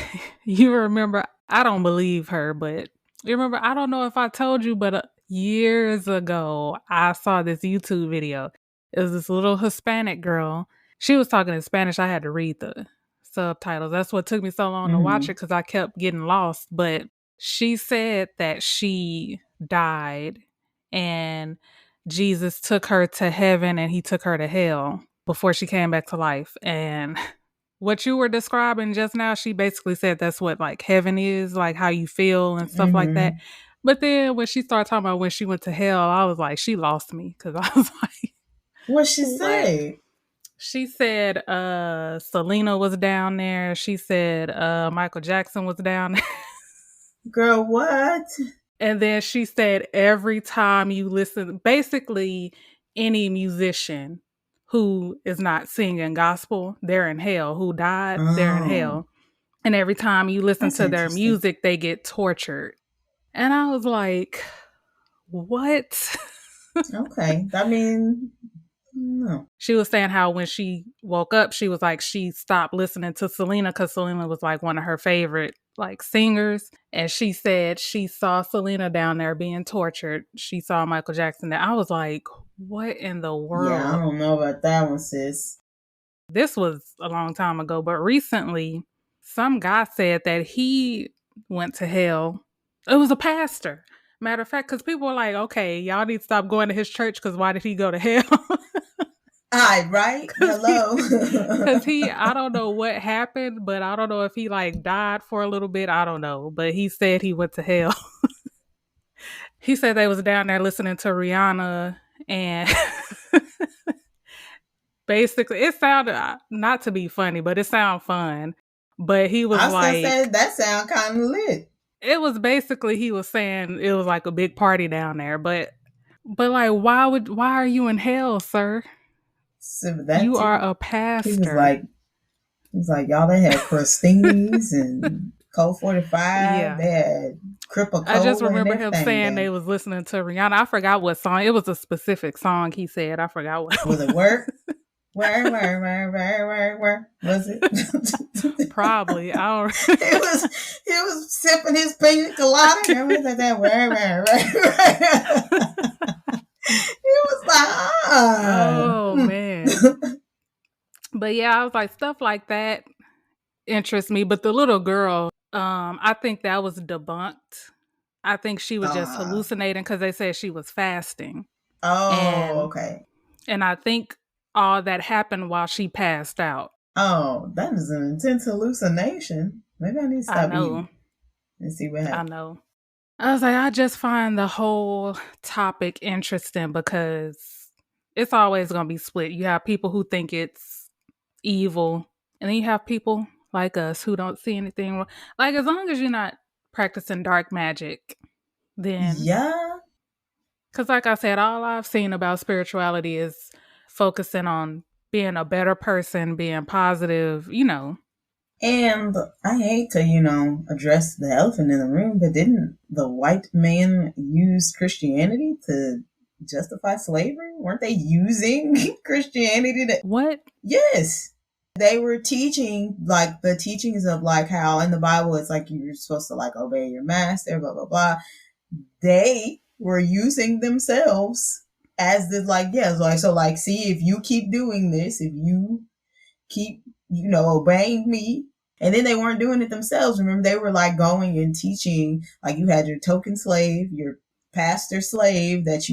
you remember, I don't believe her, but you remember, I don't know if I told you, but years ago, I saw this YouTube video. It was this little Hispanic girl. She was talking in Spanish. I had to read the subtitles. That's what took me so long to watch it, because I kept getting lost. But she said that she died and Jesus took her to heaven and he took her to hell before she came back to life. And what you were describing just now, she basically said that's what like heaven is, like how you feel and stuff like that. But then when she started talking about when she went to hell, I was like, she lost me, because I was like, what'd she say? She said Selena was down there. She said Michael Jackson was down there. Girl, what? And then she said every time you listen, basically any musician who is not singing gospel, they're in hell. Who died, they're in hell. And every time you listen to their music, they get tortured. And I was like, what? Okay. I mean, no. She was saying how when she woke up, she was like, she stopped listening to Selena because Selena was like one of her favorite like singers. And she said she saw Selena down there being tortured. She saw Michael Jackson there. I was like, What in the Yeah, I world? don't know about that one, sis. This was a long time ago, but recently, some guy said that he went to hell. It was a pastor. Matter of fact, because people were like, okay, y'all need to stop going to his church because why did he go to hell? Alright, right? Because Hello. I don't know what happened, but I don't know if he like died for a little bit. I don't know. But he said he went to hell. He said they was down there listening to Rihanna and basically it sounded not to be funny, but it sounded fun. But he was I was gonna say like, that sound kind of lit. it was basically he was saying it was like a big party down there, but like why are you in hell, sir? So that You are too. a He was pastor. like, y'all. They had crostinis and Colt 45. Yeah. They had Cripple I just Cola and remember him everything. saying they Then was listening to Rihanna. I forgot what song. It was a specific song he said. I forgot what it was it was. work? Where was it? Probably. I don't he was sipping his pina colada. And was like that where. He was like, Oh man. But yeah, I was like, stuff like that interests me. But the little girl, I think that was debunked. I think she was just hallucinating because they said she was fasting. Oh, And okay. and I think all that happened while she passed out. Oh, that is an intense hallucination. Maybe I need to I stop know. eating and see what I happens. know. I was like, I just find the whole topic interesting because it's always going to be split. You have people who think it's evil, and then you have people like us who don't see anything wrong. Like, as long as you're not practicing dark magic, then. Yeah. Because, like I said, all I've seen about spirituality is focusing on being a better person, being positive, And I hate to, address the elephant in the room, but didn't the white man use Christianity to justify slavery? Weren't they using Christianity to... What? Yes. They were teaching, like, the teachings of, like, how in the Bible it's like you're supposed to, like, obey your master, blah, blah, blah. They were using themselves as the, like, yeah, like, so, like, see, if you keep doing this, if you keep, obeying me. And then they weren't doing it themselves. Remember, they were like going and teaching, like you had your token slave, your pastor slave that's,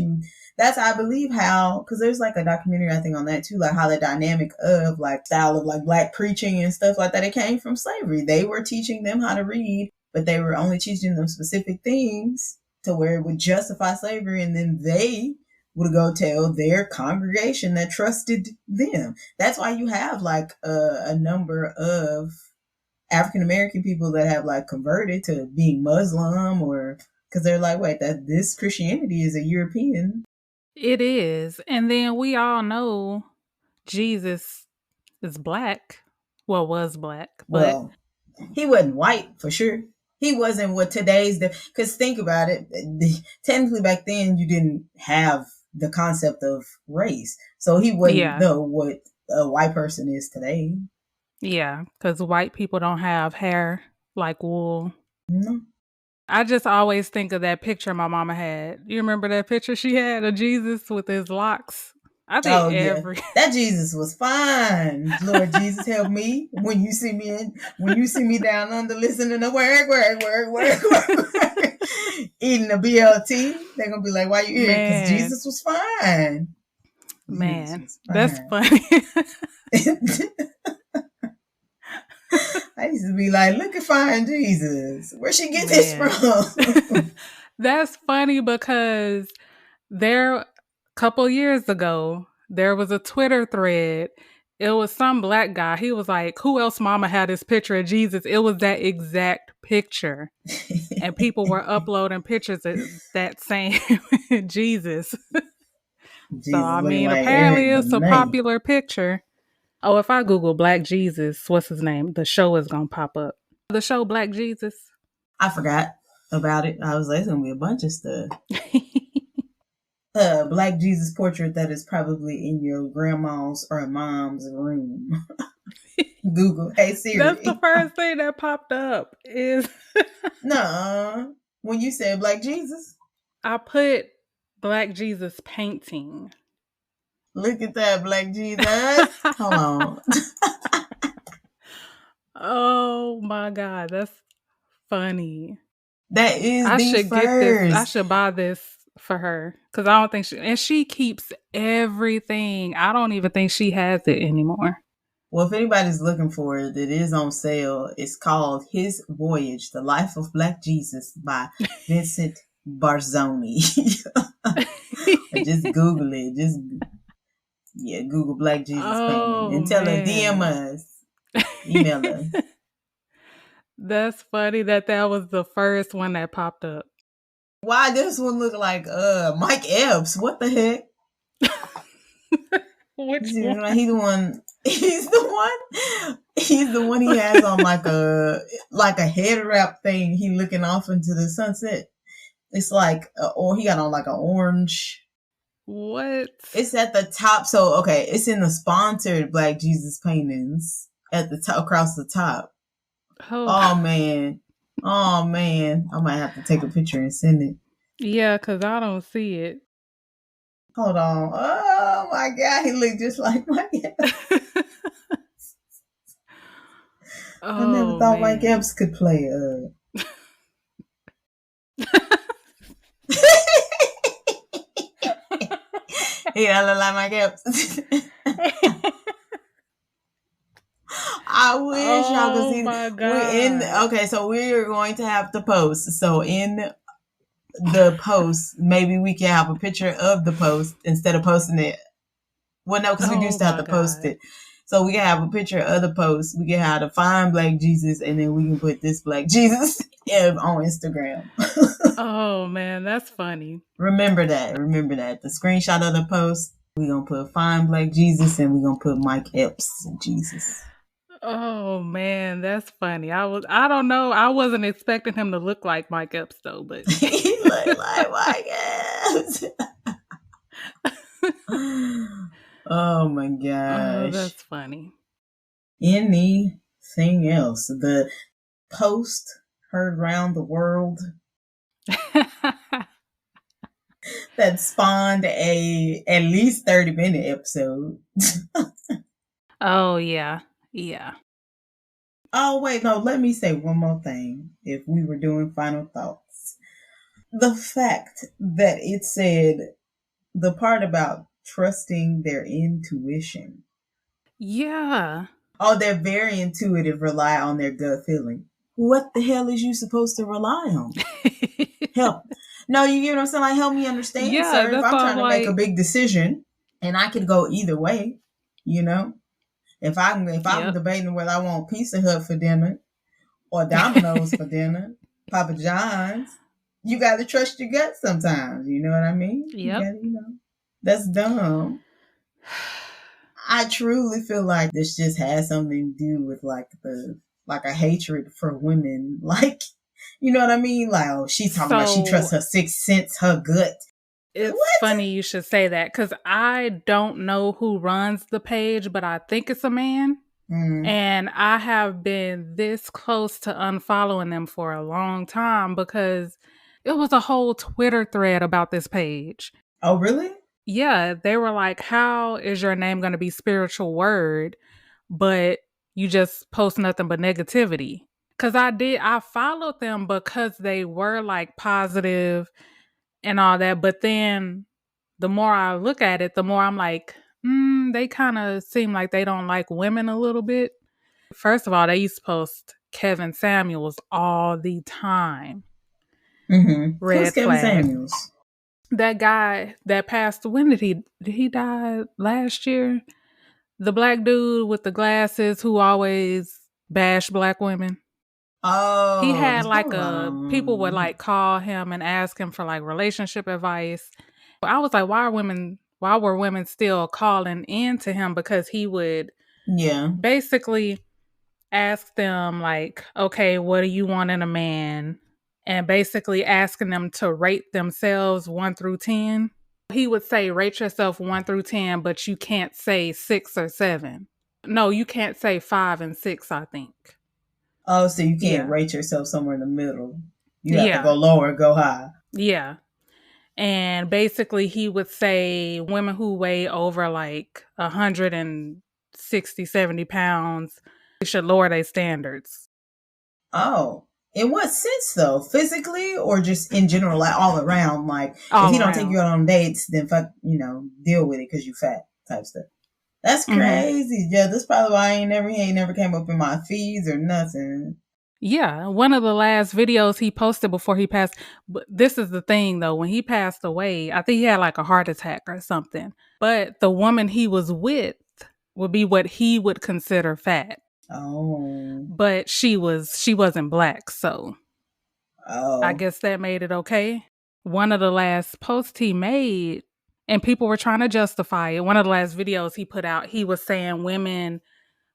I believe, how, because there's like a documentary, I think, on that too, like how the dynamic of like style of like black preaching and stuff like that, it came from slavery. They were teaching them how to read, but they were only teaching them specific things to where it would justify slavery. And then they would go tell their congregation that trusted them. That's why you have like a number of African American people that have like converted to being Muslim, or because they're like, wait, that this Christianity is a European. It is. And then we all know Jesus is black. Well, was black, but Well, he wasn't white for sure. He wasn't what today's because think about it. Technically, back then you didn't have the concept of race, so he wouldn't know what a white person is today. Yeah, because white people don't have hair like wool. No. I just always think of that picture my mama had. You remember that picture she had of Jesus with his locks? I think that Jesus was fine. Lord Jesus, help me when you see me down under listening to work, eating a BLT. They're gonna be like, "Why you here?" Because Jesus was fine. Man, that's funny. I used to be like, look at fine Jesus. Where'd she get this from? That's funny because a couple years ago, there was a Twitter thread. It was some black guy. He was like, who else mama had this picture of Jesus? It was that exact picture. And people were uploading pictures of that same Jesus. So, I mean, like apparently it's a popular picture. Oh, if I Google Black Jesus, what's his name? The show is going to pop up. The show Black Jesus. I forgot about it. I was like, it's going to be a bunch of stuff. Black Jesus portrait that is probably in your grandma's or mom's room. Google, hey Siri. That's the first thing that popped up is... No, when you said Black Jesus. I put Black Jesus painting. Look at that, Black Jesus. Hold on. Oh my God, that's funny. That is I the should get this. I first. should buy this for her because I don't think she keeps everything. I don't even think she has it anymore. Well, if anybody's looking for it, it is on sale. It's called His Voyage, The Life of Black Jesus by Vincent Barzoni. Just Google it. Google Black Jesus painting and tell us, DM us, email us. That's funny that was the first one that popped up. Why this one look like Mike Epps? What the heck? Which one? He's the one. He's the one he has on like a head wrap thing. He looking off into the sunset. It's like he got on like an orange. What? It's at the top. So okay, it's in the sponsored Black Jesus paintings at the top, across the top. Oh man. I might have to take a picture and send it. Yeah, because I don't see it. Hold on. Oh my God, he looked just like Mike Epps. I never thought Mike Epps could play. He don't look like Mike Epps. I wish y'all could see. My God. Okay, so we're going to have to post. So in the post, maybe we can have a picture of the post instead of posting it. Well, no, because we do still have to post it. So we can have a picture of the post. We can have to find Black Jesus, and then we can put this Black Jesus on Instagram. Oh man, that's funny. Remember that. The screenshot of the post, we're going to put find Black Jesus, and we're going to put Mike Epps Jesus. Oh man, that's funny. I don't know. I wasn't expecting him to look like Mike Epps though, but he looked like Mike Epps. Oh my gosh. Oh, that's funny. Anything else? The post heard around the world that spawned at least 30-minute episode. Oh yeah. Yeah. Oh wait, no, let me say one more thing. If we were doing final thoughts. The fact that it said the part about trusting their intuition. Yeah. Oh, they're very intuitive, rely on their gut feeling. What the hell is you supposed to rely on? Help. No, you get what I'm saying? Like, help me understand, sir. If I'm trying to make a big decision, and I could go either way, you know? If I'm debating whether I want Pizza Hut for dinner or Domino's for dinner, Papa John's, you got to trust your gut sometimes. You know what I mean? Yep. That's dumb. I truly feel like this just has something to do with like a hatred for women. Like, you know what I mean? Like, oh, she's talking about she trusts her sixth sense, her gut. It's funny you should say that because I don't know who runs the page, but I think it's a man. And I have been this close to unfollowing them for a long time because it was a whole Twitter thread about this page. Oh, really? Yeah, they were like, how is your name going to be Spiritual Word, but you just post nothing but negativity? Because I followed them because they were like positive and all that. But then the more I look at it, the more I'm like, they kind of seem like they don't like women a little bit. First of all, they used to post Kevin Samuels all the time. Mm-hmm. Red Who's Kevin Samuels? That guy that passed, when did he die last year? The black dude with the glasses who always bashed black women. Oh. He had like people would like call him and ask him for like relationship advice. I was like, why were women still calling in to him? Because he would basically ask them like, okay, what do you want in a man? And basically asking them to rate themselves 1 through 10. He would say, rate yourself 1 through 10, but you can't say 6 or 7. No, you can't say 5 and 6, I think. Oh, so you can't rate yourself somewhere in the middle. You have to go low or go high. Yeah. And basically he would say women who weigh over like 160, 70 pounds should lower their standards. Oh, in what sense though? Physically or just in general, like all around? Like All if he don't around. take you out on dates, then fuck, deal with it because you fat type stuff. That's crazy. Yeah, that's probably why he ain't never came up in my feeds or nothing. Yeah, one of the last videos he posted before he passed. But this is the thing though, when he passed away, I think he had like a heart attack or something. But the woman he was with would be what he would consider fat. Oh. But she wasn't black, so I Oh. guess that made it okay. One of the last posts he made, and people were trying to justify it. One of the last videos he put out, he was saying women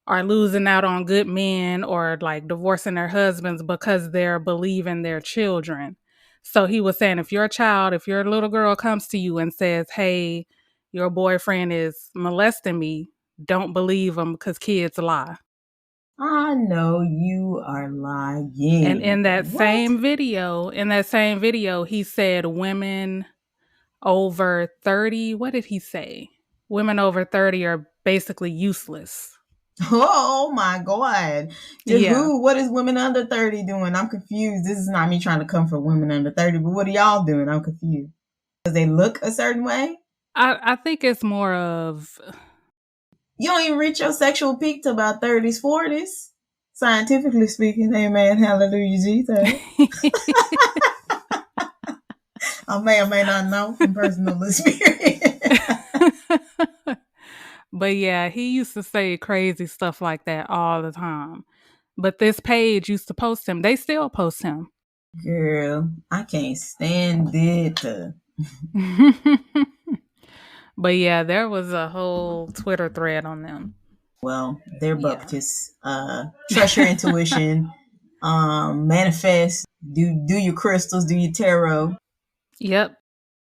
are losing out on good men or like divorcing their husbands because they're believing their children. So he was saying if your little girl comes to you and says, hey, your boyfriend is molesting me, don't believe him because kids lie. I know you are lying. And in that same video, he said women over 30, what did he say? Women over 30 are basically useless. Oh my God. Who? What is women under 30 doing? I'm confused. This is not me trying to come for women under 30, but what are y'all doing? I'm confused. Because they look a certain way? I think it's more of... You don't even reach your sexual peak till about 30s, 40s. Scientifically speaking, amen, hallelujah, Jesus. I may or may not know from personal experience. But yeah, he used to say crazy stuff like that all the time. But this page used to post him. They still post him. Girl, I can't stand it. But yeah, there was a whole Twitter thread on them. Well, they're buckets. Trust your intuition. Manifest. Do your crystals. Do your tarot. Yep.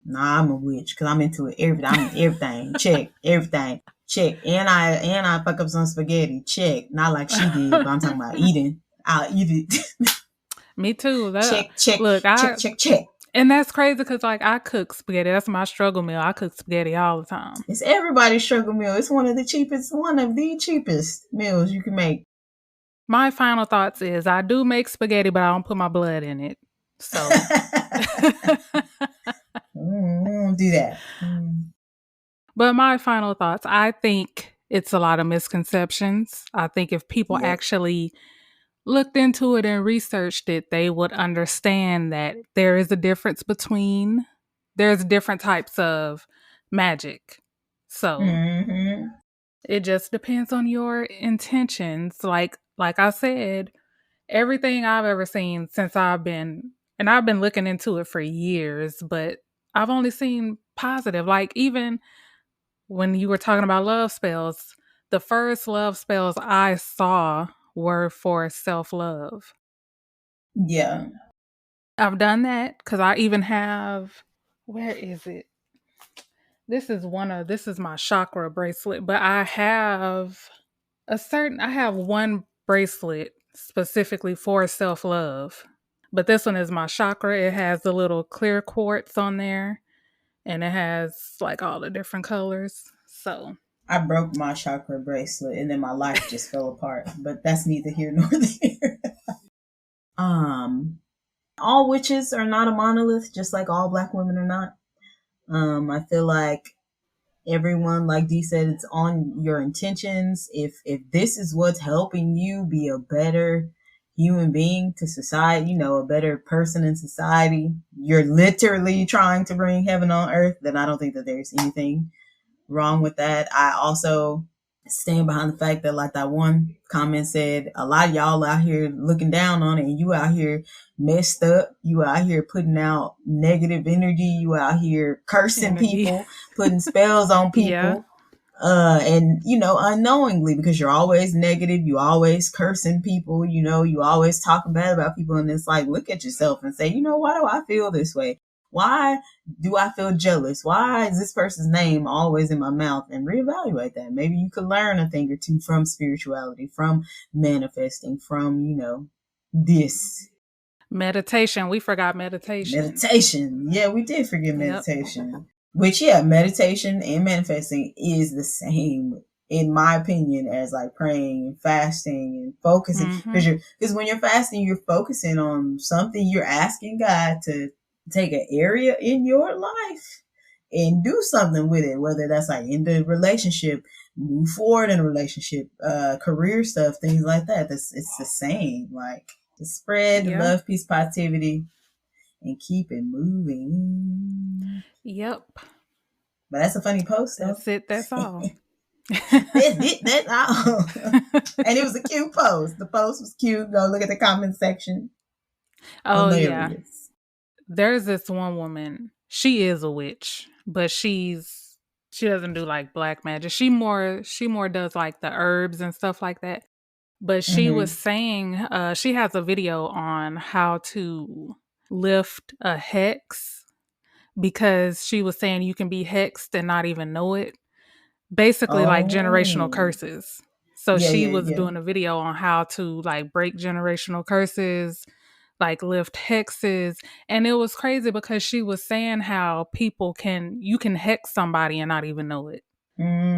Nah, I'm a witch because I'm into it. Everything. Check. Everything. Check. And I fuck up some spaghetti. Check. Not like she did, but I'm talking about eating. I'll eat it. Me too. Check. Look, check. And that's crazy because like I cook spaghetti. That's my struggle meal. I cook spaghetti all the time. It's everybody's struggle meal. It's one of the cheapest meals you can make. My final thoughts is I do make spaghetti, but I don't put my blood in it. So don't do that. But my final thoughts, I think it's a lot of misconceptions. I think if people actually looked into it and researched it, they would understand that there's different types of magic. So it just depends on your intentions. Like I said, everything I've ever seen since I've been looking into it for years, but I've only seen positive. Like even when you were talking about love spells, the first love spells I saw were for self-love. Yeah. I've done that because I even have, where is it? This is my chakra bracelet, but I have one bracelet specifically for self-love. But this one is my chakra. It has the little clear quartz on there and it has like all the different colors. So I broke my chakra bracelet and then my life just fell apart, but that's neither here nor there. All witches are not a monolith, just like all Black women are not. I feel like everyone, like Dee said, it's on your intentions. If this is what's helping you be a better human being to society, a better person in society, you're literally trying to bring heaven on earth, then I don't think that there's anything wrong with that. I also stand behind the fact that, like that one comment said, a lot of y'all out here looking down on it and you out here messed up. You out here putting out negative energy. You out here cursing people, putting spells on people. Yeah. And unknowingly, because you're always negative, you always cursing people, you always talking bad about people. And it's like, look at yourself and say, why do I feel this way? Why do I feel jealous? Why is this person's name always in my mouth? And reevaluate that. Maybe you could learn a thing or two from spirituality, from manifesting, from, this. Meditation. We forgot meditation. Meditation. Yeah, we did forget Yep. meditation. Which, yeah, meditation and manifesting is the same, in my opinion, as like praying and fasting and focusing. Because when you're fasting, you're focusing on something. You're asking God to take an area in your life and do something with it, whether that's like in the relationship, move forward in a relationship, career stuff, things like that. It's the same. Like, to spread love, peace, positivity, and keep it moving. Yep. But that's a funny post, though. That's it. That's all. That's all. And it was a cute post. The post was cute. Go look at the comment section. Oh, Hilarious. yeah. There's this one woman. She is a witch, but she doesn't do like black magic. She more does like the herbs and stuff like that. But she was saying, she has a video on how to lift a hex, because she was saying you can be hexed and not even know it. Basically, like generational curses. So she was doing a video on how to like break generational curses, like lift hexes. And it was crazy because she was saying how you can hex somebody and not even know it.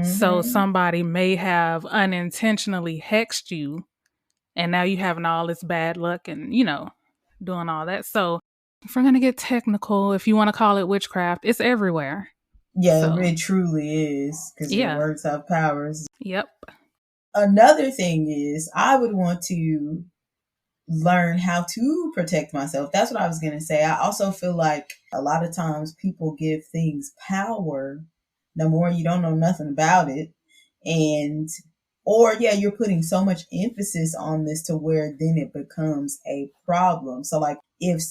So somebody may have unintentionally hexed you, and now you having all this bad luck and, doing all that. So if we're going to get technical, if you want to call it witchcraft, it's everywhere. Yeah, so, it truly is, because your words have powers. Yep. Another thing is, I would want to learn how to protect myself. That's what I was going to say. I also feel like a lot of times people give things power the more you don't know nothing about it. Or you're putting so much emphasis on this to where then it becomes a problem. So like if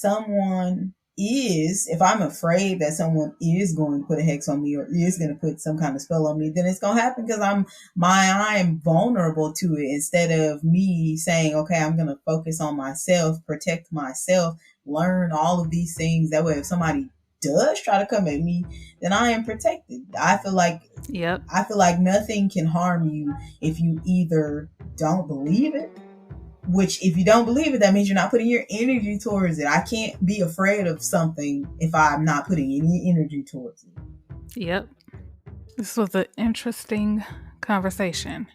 I'm afraid that someone is going to put a hex on me or is going to put some kind of spell on me, then it's going to happen because I'm vulnerable to it, instead of me saying, okay, I'm going to focus on myself, protect myself, learn all of these things. That way, if somebody does try to come at me, then I am protected. I feel like nothing can harm you if you either don't believe it, which if you don't believe it, that means you're not putting your energy towards it. I can't be afraid of something if I'm not putting any energy towards it. Yep. This was an interesting conversation.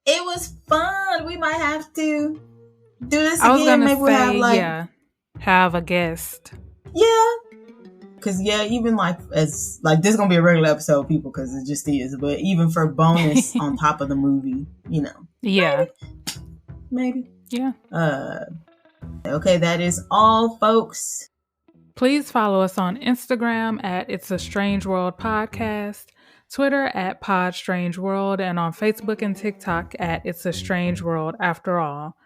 It was fun. We might have to do this again. Maybe we'll have a guest. Yeah. Because, even this is going to be a regular episode, people, because it just is. But even for bonus on top of the movie, Yeah. Maybe. Yeah. Okay, that is all, folks. Please follow us on Instagram at It's a Strange World Podcast, Twitter at Pod Strange World, and on Facebook and TikTok at It's a Strange World After All.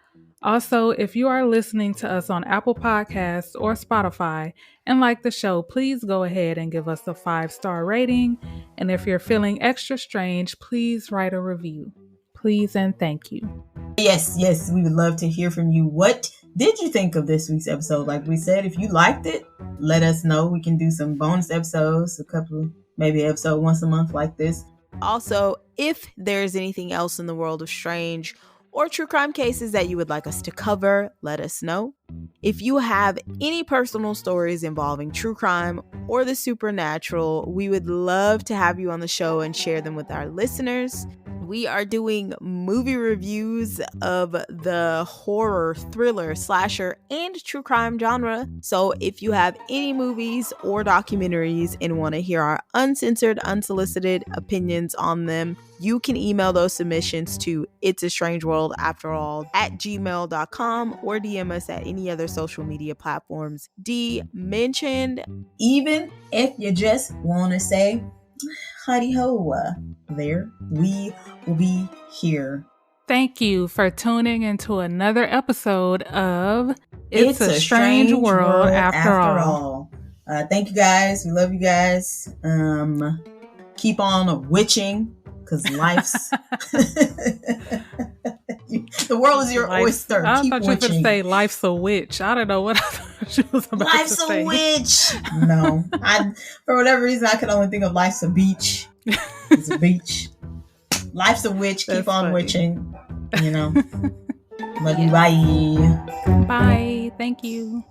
Also, if you are listening to us on Apple Podcasts or Spotify and like the show, please go ahead and give us a 5-star rating. And if you're feeling extra strange, please write a review. Please and thank you. Yes, we would love to hear from you. What did you think of this week's episode? Like we said, if you liked it, let us know. We can do some bonus episodes, maybe episode once a month like this. Also, if there's anything else in the world of strange or true crime cases that you would like us to cover, let us know. If you have any personal stories involving true crime or the supernatural, we would love to have you on the show and share them with our listeners. We are doing movie reviews of the horror, thriller, slasher, and true crime genre. So if you have any movies or documentaries and want to hear our uncensored, unsolicited opinions on them, you can email those submissions to itsastrangeworldafterall@gmail.com or DM us at any other social media platforms D mentioned. Even if you just want to say howdy ho there, we will be here. Thank you for tuning into another episode of It's a Strange World After All. Thank you guys. We love you guys. Keep on witching, because life's the world is your oyster. I Keep thought you were going to witching. say life's a witch. I don't know what I thought she was about Life's to a say. witch. No, for whatever reason I could only think of life's a beach. It's a beach. Life's a witch. Keep on funny. witching. Love you. Bye. Bye. Thank you.